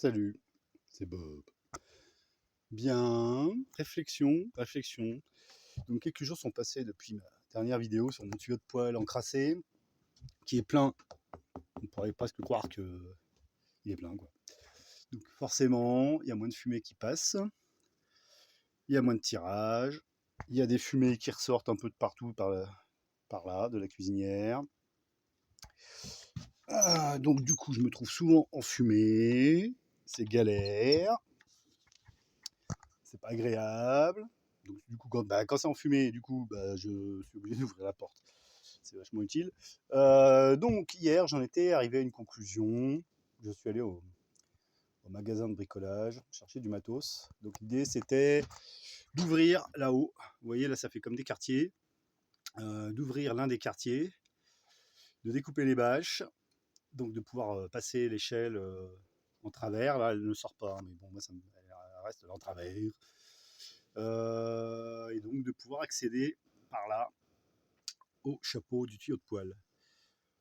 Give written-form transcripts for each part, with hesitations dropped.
Salut, c'est Bob. Bien, réflexion. Donc quelques jours sont passés depuis ma dernière vidéo sur mon tuyau de poêle encrassé, qui est plein. On pourrait presque croire que il est plein, quoi. Donc forcément, il y a moins de fumée qui passe, il y a moins de tirage, il y a des fumées qui ressortent un peu de partout par là, de la cuisinière. Donc du coup, je me trouve souvent en fumée, c'est galère. C'est pas agréable. Donc, du coup, quand c'est enfumé, du coup, je suis obligé d'ouvrir la porte. C'est vachement utile. Donc, hier, j'en étais arrivé à une conclusion. Je suis allé au magasin de bricolage chercher du matos. Donc, l'idée, c'était d'ouvrir là-haut. Vous voyez, là, ça fait comme des quartiers. D'ouvrir l'un des quartiers, de découper les bâches, donc de pouvoir passer l'échelle en travers. Là, elle ne sort pas, mais bon, moi, elle reste là en travers. Et donc de pouvoir accéder par là au chapeau du tuyau de poêle.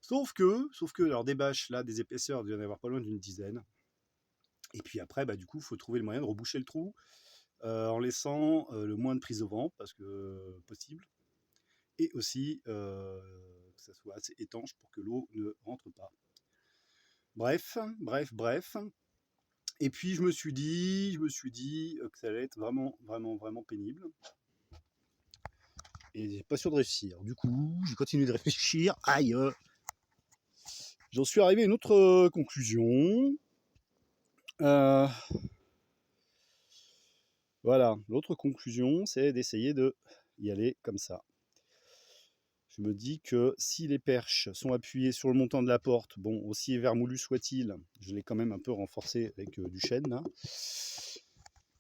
Sauf que alors des bâches, là, des épaisseurs, il doit y en avoir pas loin d'une dizaine. Et puis après, du coup, il faut trouver le moyen de reboucher le trou en laissant le moins de prise au vent, parce que possible, et aussi que ça soit assez étanche pour que l'eau ne rentre pas. Bref. Et puis je me suis dit que ça allait être vraiment pénible. Et j'ai pas sûr de réussir. Du coup, j'ai continué de réfléchir. Aïe. J'en suis arrivé à une autre conclusion. Euh, voilà, l'autre conclusion, c'est d'essayer de y aller comme ça. Je me dis que si les perches sont appuyées sur le montant de la porte, bon, aussi vermoulu soit-il, je l'ai quand même un peu renforcé avec du chêne, là.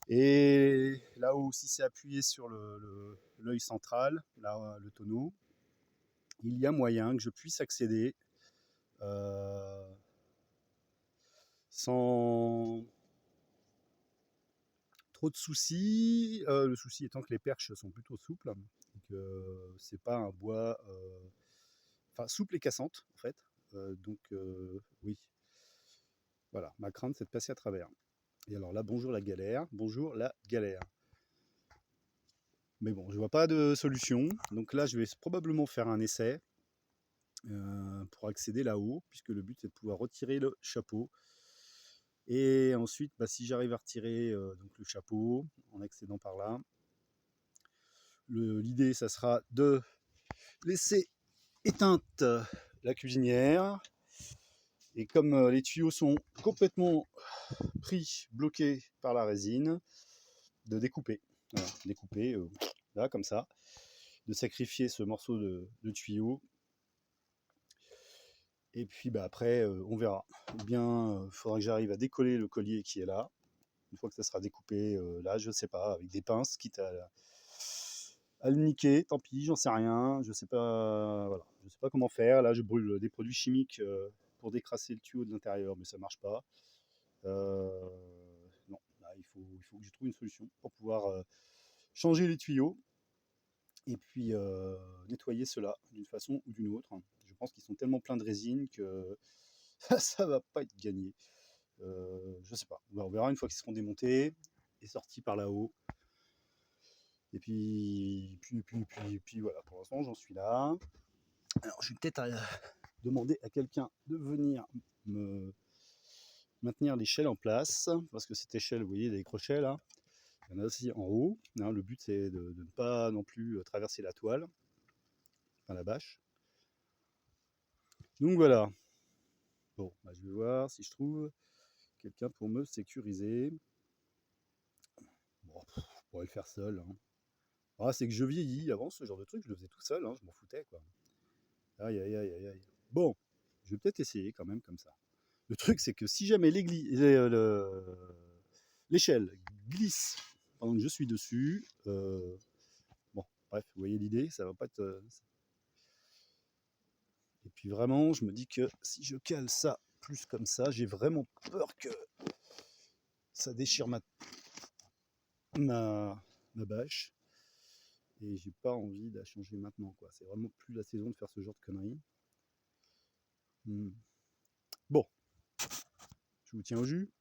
Et là-haut, si c'est appuyé sur l'œil central, là, le tonneau, il y a moyen que je puisse accéder sans trop de soucis. Le souci étant que les perches sont plutôt souples et que c'est pas un bois, enfin souple et cassante en fait. Donc oui, voilà, ma crainte c'est de passer à travers. Et alors là, bonjour la galère. Mais bon, je vois pas de solution. Donc là, je vais probablement faire un essai pour accéder là-haut, puisque le but c'est de pouvoir retirer le chapeau. Et ensuite, si j'arrive à retirer donc le chapeau en accédant par là, l'idée, ça sera de laisser éteinte la cuisinière. Et comme les tuyaux sont complètement bloqués par la résine, de découper. Voilà, découper là, comme ça. De sacrifier ce morceau de tuyau. Et puis après, on verra. Ou bien, il faudra que j'arrive à décoller le collier qui est là. Une fois que ça sera découpé, là, je sais pas, avec des pinces, quitte à le niquer, tant pis, j'en sais rien, je sais pas, voilà, je sais pas comment faire. Là, je brûle des produits chimiques pour décrasser le tuyau de l'intérieur, mais ça marche pas. Non, là, il faut que je trouve une solution pour pouvoir changer les tuyaux et puis nettoyer cela d'une façon ou d'une autre. Je pense qu'ils sont tellement pleins de résine que ça va pas être gagné. Je sais pas. On verra une fois qu'ils seront démontés et sortis par là-haut. Et puis voilà, pour l'instant j'en suis là. Alors je vais peut-être demander à quelqu'un de venir me maintenir l'échelle en place, parce que cette échelle, vous voyez, les crochets là, il y en a aussi en haut. Le but c'est de ne pas non plus traverser la toile, enfin la bâche. Donc voilà. Bon, je vais voir si je trouve quelqu'un pour me sécuriser. Bon, je pourrais le faire seul. C'est que je vieillis. Avant, ce genre de truc, je le faisais tout seul. Je m'en foutais, quoi. Aïe, aïe, aïe, aïe, aïe. Bon, je vais peut-être essayer quand même comme ça. Le truc, c'est que si jamais l'échelle glisse pendant que je suis dessus, bon, bref, vous voyez l'idée, ça va pas être. Et puis vraiment, je me dis que si je cale ça plus comme ça, j'ai vraiment peur que ça déchire ma bâche. Et j'ai pas envie de la changer maintenant, quoi. C'est vraiment plus la saison de faire ce genre de conneries. Bon, je vous tiens au jus.